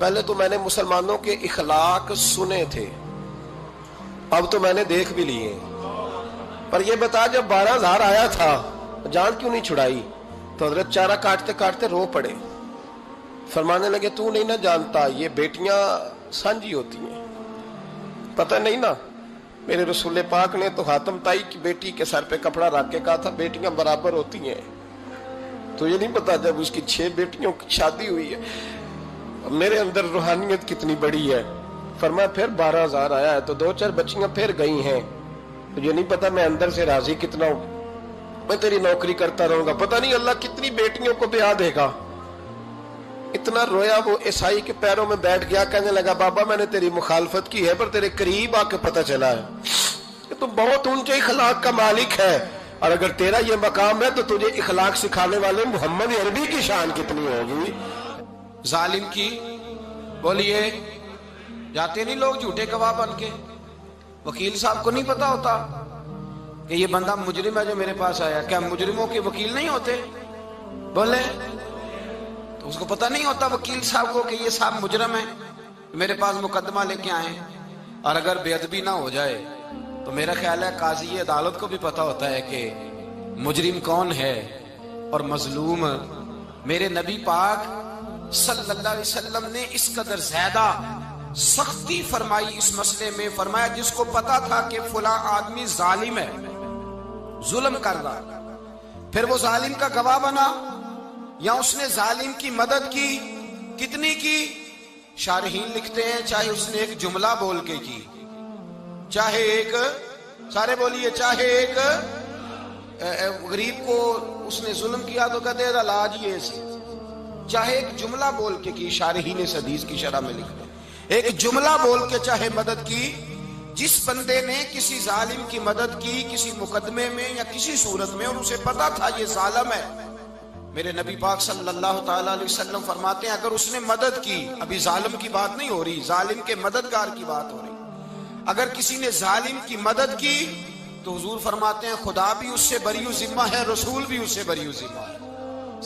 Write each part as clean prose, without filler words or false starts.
پہلے تو میں نے مسلمانوں کے اخلاق سنے تھے، اب تو میں نے دیکھ بھی لیے، پر یہ بتا جب 12,000 آیا تھا جان کیوں نہیں چھڑائی؟ تو حضرت چارہ کاٹتے کاٹتے رو پڑے، فرمانے لگے تو نہیں نہ جانتا یہ بیٹیاں سانجی ہوتی ہیں، پتہ نہیں نا؟ میرے رسول پاک نے تو حاتم تائی کی بیٹی کے سر پہ کپڑا رکھ کے کہا تھا بیٹیاں برابر ہوتی ہیں، تو یہ نہیں پتا جب اس کی 6 بیٹیوں کی شادی ہوئی ہے میرے اندر روحانیت کتنی بڑی ہے۔ فرمایا پھر 12,000 آیا ہے تو 2-4 بچیاں پھر گئی ہیں، یہ نہیں پتا میں اندر سے راضی کتنا ہوں، میں تیری نوکری کرتا رہوں گا، پتہ نہیں اللہ کتنی بیٹیوں کو بیاہ دے گا۔ اتنا رویا وہ عیسائی کے پیروں میں بیٹھ گیا، کہنے لگا بابا میں نے تیری مخالفت کی ہے پر تیرے قریب آ کے پتہ چلا ہے کہ تو بہت اونچے اخلاق کا مالک ہے، اور اگر تیرا یہ مقام ہے تو تجھے اخلاق سکھانے والے محمد عربی کی شان کتنی ہوگی۔ ظالم کی بولیے جاتے نہیں لوگ جھوٹے گواہ بن کے، وکیل صاحب کو نہیں پتا ہوتا کہ یہ بندہ مجرم ہے جو میرے پاس آیا، کیا مجرموں کے وکیل نہیں ہوتے؟ بولے تو اس کو پتہ نہیں ہوتا وکیل صاحب کو کہ یہ صاحب مجرم ہے، میرے پاس مقدمہ لے کے آئے، اور اگر بے ادبی نہ ہو جائے تو میرا خیال ہے قاضی عدالت کو بھی پتا ہوتا ہے کہ مجرم کون ہے اور مظلوم۔ میرے نبی پاک صلی اللہ علیہ وسلم نے اس قدر زیادہ سختی فرمائی اس مسئلے میں، فرمایا جس کو پتا تھا کہ فلاں آدمی ظالم ہے، ظلم کر رہا، پھر وہ ظالم کا گواہ بنا یا اس نے ظالم کی مدد کی، کتنی کی؟ شارحین لکھتے ہیں چاہے اس نے ایک جملہ بول کے کی، چاہے ایک، سارے بولیے، چاہے ایک غریب کو اس نے ظلم کیا تو کہتے ہیں علاج یہ سی، چاہے ایک جملہ بول کے کی، شارحین اس حدیث کی شرح میں لکھتے ہیں ایک جملہ بول کے چاہے مدد کی، جس بندے نے کسی ظالم کی مدد کی کسی مقدمے میں یا کسی صورت میں اور اسے پتا تھا یہ ظالم ہے، میرے نبی پاک صلی اللہ تعالیٰ علیہ وسلم فرماتے ہیں اگر اس نے مدد کی، ابھی ظالم کی بات نہیں ہو رہی، ظالم کے مددگار کی بات ہو رہی، اگر کسی نے ظالم کی مدد کی تو حضور فرماتے ہیں خدا بھی اس سے بری و ذمہ ہے، رسول بھی اس سے بری و ذمہ ہے۔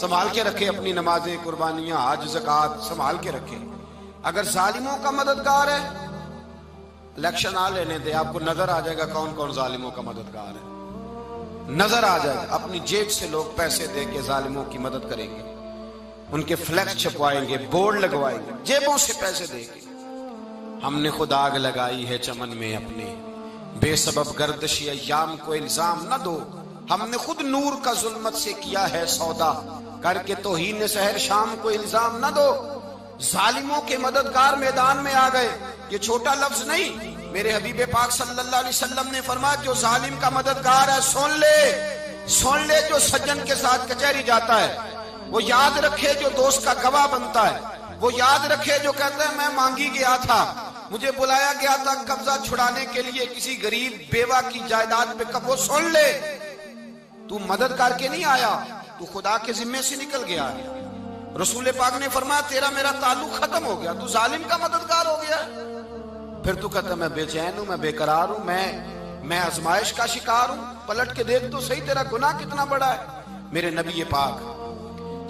سنبھال کے رکھے اپنی نمازیں، قربانیاں، حج، زکوٰۃ سنبھال کے رکھے۔ اگر ظالموں کا مددگار ہے، الیکشن آ لینے دے، آپ کو نظر آ جائے گا کون کون ظالموں کا مددگار ہے، نظر آ جائے گا۔ اپنی جیب سے لوگ پیسے دے کے ظالموں کی مدد کریں گے، ان کے فلیکس چھپوائیں گے، بورڈ لگوائیں گے، جیبوں سے پیسے دے گے۔ ہم نے خود آگ لگائی ہے چمن میں اپنے، بے سبب گردشی ایام کو الزام نہ دو، ہم نے خود نور کا ظلمت سے کیا ہے سودا، کر کے توہین سحر شام کو الزام نہ دو۔ ظالموں کے مددگار میدان میں آ گئے، یہ چھوٹا لفظ نہیں، میرے حبیب پاک صلی اللہ علیہ وسلم نے فرمایا جو ظالم کا مددگار ہے سن لے جو سجن کے ساتھ کچہری جاتا ہے، وہ یاد رکھے جو دوست کا گواہ بنتا ہے، وہ یاد رکھے جو کہتا ہے میں مانگی گیا تھا، مجھے بلایا گیا تھا قبضہ چھڑانے کے لیے کسی غریب بیوہ کی جائیداد پہ، وہ سن لے تو مدد کر کے نہیں آیا، تو خدا کے ذمے سے نکل گیا ہے۔ رسول پاک نے فرمایا تیرا میرا تعلق ختم ہو گیا، تو ظالم کا مددگار ہو گیا، پھر تو کہتا میں بے چین ہوں، میں بے قرار ہوں، میں آزمائش کا شکار ہوں، پلٹ کے دیکھ تو صحیح تیرا گناہ کتنا بڑا ہے۔ میرے نبی پاک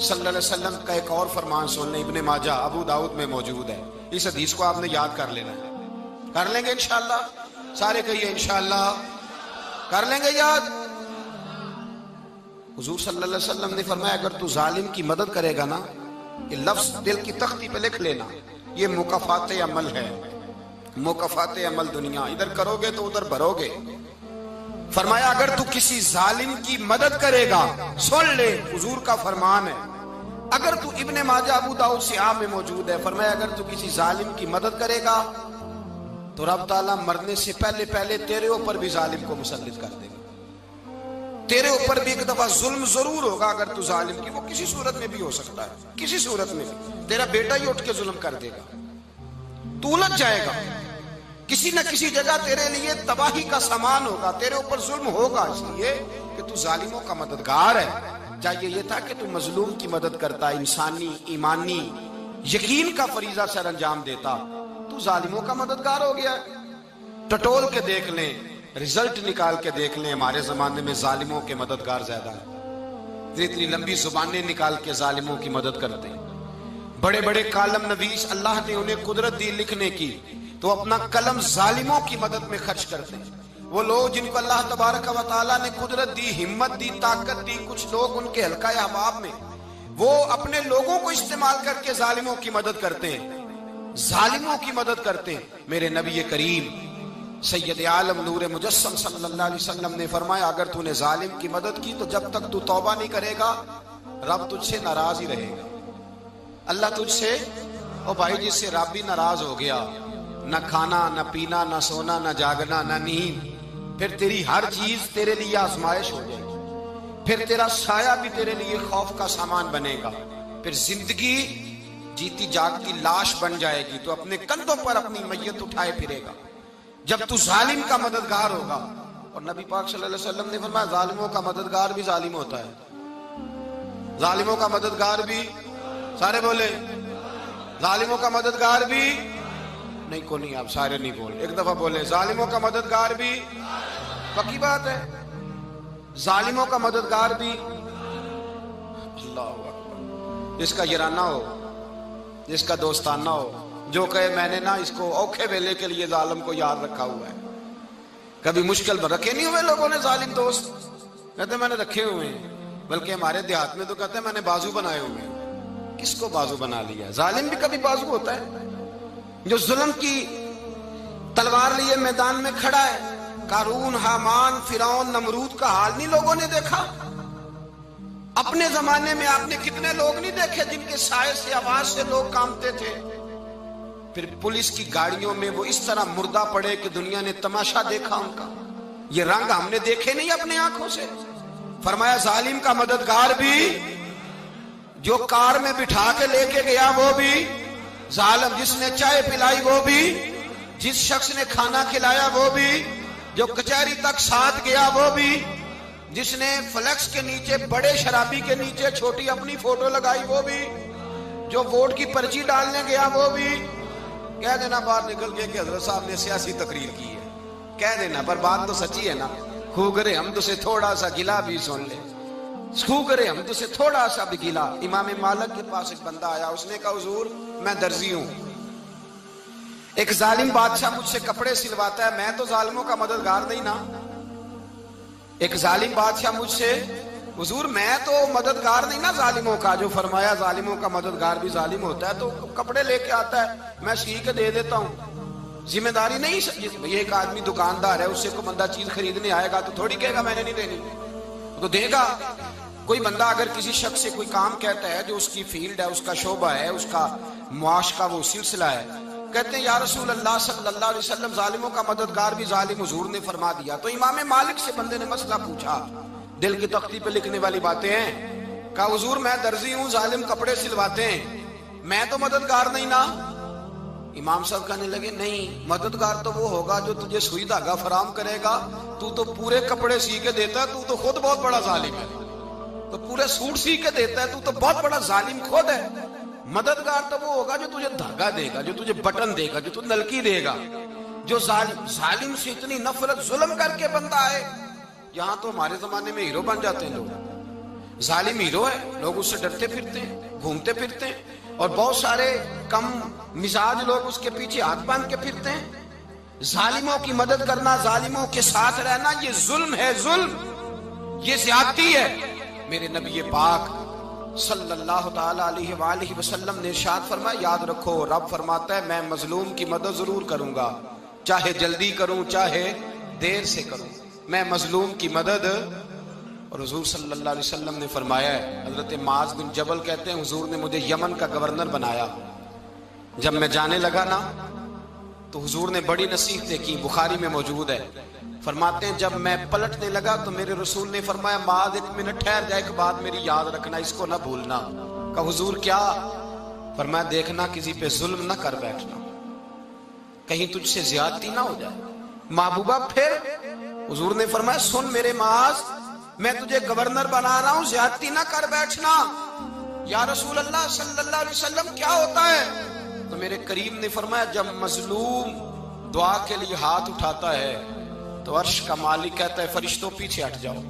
صلی اللہ علیہ وسلم کا ایک اور فرمان سن لیں، ابن ماجہ ابو داؤد میں موجود ہے، اس حدیث کو آپ نے یاد کر لینا ہے، کر لیں گے انشاءاللہ، سارے کہیے انشاءاللہ، کر لیں گے یاد۔ حضور صلی اللہ علیہ وسلم نے فرمایا اگر تو ظالم کی مدد کرے گا نا، یہ لفظ دل کی تختی پہ لکھ لینا، یہ مکافات عمل ہے، مکافات عمل دنیا، ادھر کرو گے تو ادھر بھرو گے۔ فرمایا اگر تو کسی ظالم کی مدد کرے گا، سن لے حضور کا فرمان ہے، اگر تو ابن ماجہ ابو داؤد سیاہ میں موجود ہے، فرمایا اگر تو کسی ظالم کی مدد کرے گا تو رب تعالیٰ مرنے سے پہلے پہلے تیرے اوپر بھی ظالم کو مسلط کر دے گا، تیرے اوپر بھی ایک دفعہ ظلم ضرور ہوگا اگر تو ظالم کی، وہ کسی صورت میں بھی ہو سکتا ہے، کسی صورت میں بھی تیرا بیٹا ہی اٹھ کے ظلم کر دے گا، تو الجھ جائے گا، کسی نہ کسی جگہ تیرے لیے تباہی کا سامان ہوگا، تیرے اوپر ظلم ہوگا، اس لیے کہ تو ظالموں کا مددگار ہے۔ چاہیے یہ تھا کہ تو مظلوم کی مدد کرتا، انسانی ایمانی یقین کا فریضہ سر انجام دیتا، تو ظالموں کا مددگار ہو گیا۔ ٹٹول کے دیکھ لیں، رزلٹ نکال کے دیکھ لیں، ہمارے زمانے میں ظالموں کے مددگار زیادہ ہیں، اتنی لمبی زبانیں نکال کے ظالموں کی مدد کرتے ہیں، بڑے بڑے کالم نویس اللہ نے انہیں قدرت دی لکھنے کی، تو اپنا قلم ظالموں کی مدد میں خرچ کرتے ہیں۔ وہ لوگ جن کو اللہ تبارک و تعالیٰ نے قدرت دی، ہمت دی، طاقت دی، کچھ لوگ ان کے حلقہ احباب میں، وہ اپنے لوگوں کو استعمال کر کے ظالموں کی مدد کرتے ہیں، ظالموں کی مدد کرتے ہیں۔ میرے نبی کریم سید عالم نور مجسم صلی اللہ علیہ وسلم نے فرمایا اگر تو نے ظالم کی مدد کی تو جب تک تو توبہ نہیں کرے گا رب تجھ سے ناراض ہی رہے گا۔ اللہ تجھ سے، او بھائی جس سے رب بھی ناراض ہو گیا، نہ کھانا نہ پینا نہ سونا نہ جاگنا نہ نیند، پھر تیری ہر چیز تیرے لیے آزمائش ہو جائے گی، پھر تیرا سایہ بھی تیرے لیے خوف کا سامان بنے گا، پھر زندگی جیتی جاگتی لاش بن جائے گی، تو اپنے کندھوں پر اپنی میت اٹھائے پھرے گا جب تو ظالم کا مددگار ہوگا۔ اور نبی پاک صلی اللہ علیہ وسلم نے فرمایا ظالموں کا مددگار بھی ظالم ہوتا ہے، ظالموں کا مددگار بھی، سارے بولے ظالموں کا مددگار بھی نہیں، کو نہیں، آپ سارے نہیں بولے، ایک دفعہ بولے ظالموں کا مددگار بھی، پکی بات ہے، ظالموں کا مددگار بھی۔ اللہ اکبر، جس کا یارانہ ہو، جس کا دوستانہ ہو، جو کہے میں نے نا اس کو اوکھے ویلے کے لیے ظالم کو یاد رکھا ہوا ہے۔ کبھی مشکل میں رکھے نہیں ہوئے لوگوں نے ظالم دوست، کہتے میں نے رکھے ہوئے ہیں، بلکہ ہمارے دیہات میں تو کہتے ہیں میں نے بازو بنائے ہوئے ہیں۔ کس کو بازو بنا لیا؟ ظالم بھی کبھی بازو ہوتا ہے، جو ظلم کی تلوار لیے میدان میں کھڑا ہے۔ قارون، حامان، فرعون، نمرود کا حال نہیں لوگوں نے دیکھا؟ اپنے زمانے میں آپ نے کتنے لوگ نہیں دیکھے جن کے سائے سے، آواز سے لوگ کانپتے تھے؟ پھر پولیس کی گاڑیوں میں وہ اس طرح مردہ پڑے کہ دنیا نے تماشا دیکھا ان کا۔ یہ رنگ ہم نے دیکھے نہیں اپنے آنکھوں سے۔ فرمایا ظالم کا مددگار بھی، جو کار میں بٹھا کے لے کے گیا وہ بھی ظالم، جس نے چائے پلائی وہ بھی، جس شخص نے کھانا کھلایا وہ بھی، جو کچہری تک ساتھ گیا وہ بھی، جس نے فلیکس کے نیچے بڑے شرابی کے نیچے چھوٹی اپنی فوٹو لگائی وہ بھی، جو ووٹ کی پرچی ڈالنے گیا وہ بھی۔ کہہ دینا باہر نکل کے کہ حضرت صاحب نے سیاسی تقریر کی ہے، کہہ دینا، پر بات تو سچی ہے نا۔ خو کرے ہم تو سے تھوڑا سا گلا بھی سن لے، خو کرے ہم تو سے تھوڑا سا بھی گلا۔ امام مالک کے پاس ایک بندہ آیا، اس نے کہا حضور میں درزی ہوں، ایک ظالم بادشاہ مجھ سے کپڑے سلواتا ہے، میں تو ظالموں کا مددگار نہیں نا۔ ایک ظالم بادشاہ مجھ سے، حضور میں تو مددگار نہیں نا ظالموں کا، جو فرمایا ظالموں کا مددگار بھی ظالم ہوتا ہے، تو کپڑے لے کے آتا ہے میں سی کے دے دیتا ہوں، ذمہ داری نہیں۔ یہ ایک آدمی دکاندار ہے، اس سے کوئی بندہ چیز خریدنے آئے گا تو تھوڑی کہے گا میں نے نہیں دینی، تو دے گا۔ کوئی بندہ اگر کسی شخص سے کوئی کام کہتا ہے جو اس کی فیلڈ ہے، اس کا شعبہ ہے، اس کا معاش کا وہ سلسلہ ہے، کہتے ہیں یا رسول اللہ صلی اللہ علیہ وسلم ظالموں کا مددگار بھی ظالم، حضور نے فرما دیا۔ تو امام مالک سے بندے نے مسئلہ پوچھا، دل کی تختی پہ لکھنے والی باتیں ہیں، کہا حضور میں درزی ہوں، ظالم کپڑے سلواتے ہیں، میں تو مددگار نہیں نا۔ امام صاحب کہنے لگے نہیں، مددگار تو وہ ہوگا جو تجھے سوئی دھاگا فراہم کرے گا، تو پورے کپڑے سی کے دیتا ہے، تو خود بہت بڑا ظالم ہے، تو پورے سوٹ سی کے دیتا ہے، تو بہت بڑا ظالم خود ہے۔ مددگار تو وہ ہوگا جو تجھے دھاگا دے گا، جو تجھے بٹن دے گا، جو تجھے نلکی دے گا۔ جو ظالم سے اتنی نفرت ظلم کر کے بندہ ہے، یہاں تو ہمارے زمانے میں ہیرو بن جاتے ہیں لوگ، ظالم ہیرو ہے، لوگ اس سے ڈرتے پھرتے ہیں، گھومتے پھرتے ہیں، اور بہت سارے کم مزاج لوگ اس کے پیچھے ہاتھ باندھ کے پھرتے ہیں۔ ظالموں کی مدد کرنا، ظالموں کے ساتھ رہنا، یہ ظلم ہے، ظلم، یہ زیادتی ہے۔ میرے نبی پاک صلی اللہ تعالی علیہ وآلہ وسلم نے ارشاد فرمایا یاد رکھو، رب فرماتا ہے میں مظلوم کی مدد ضرور کروں گا، چاہے جلدی کروں چاہے دیر سے کروں، میں مظلوم کی مدد۔ اور حضور صلی اللہ علیہ وسلم نے فرمایا ہے، حضرت معاذ بن جبل کہتے ہیں حضور نے مجھے یمن کا گورنر بنایا، جب میں جانے لگا نا تو حضور نے بڑی نصیحتیں کی، بخاری میں موجود ہے، فرماتے ہیں جب میں پلٹنے لگا تو میرے رسول نے فرمایا معاذ ایک منٹ ٹھہر جا، ایک بات میری یاد رکھنا، اس کو نہ بھولنا۔ کہا حضور کیا؟ فرمایا دیکھنا کسی پہ ظلم نہ کر بیٹھنا، کہیں تجھ سے زیادتی نہ ہو جائے۔ محبوبہ پھر حضور نے فرمایا سن میرے معاذ، میں تجھے گورنر بنا رہا ہوں، زیادتی نہ کر بیٹھنا۔ یا رسول اللہ صلی اللہ علیہ وسلم کیا ہوتا ہے؟ تو میرے کریم نے فرمایا جب مظلوم دعا کے لیے ہاتھ اٹھاتا ہے تو عرش کا مالک کہتا ہے فرشتوں پیچھے ہٹ جاؤ،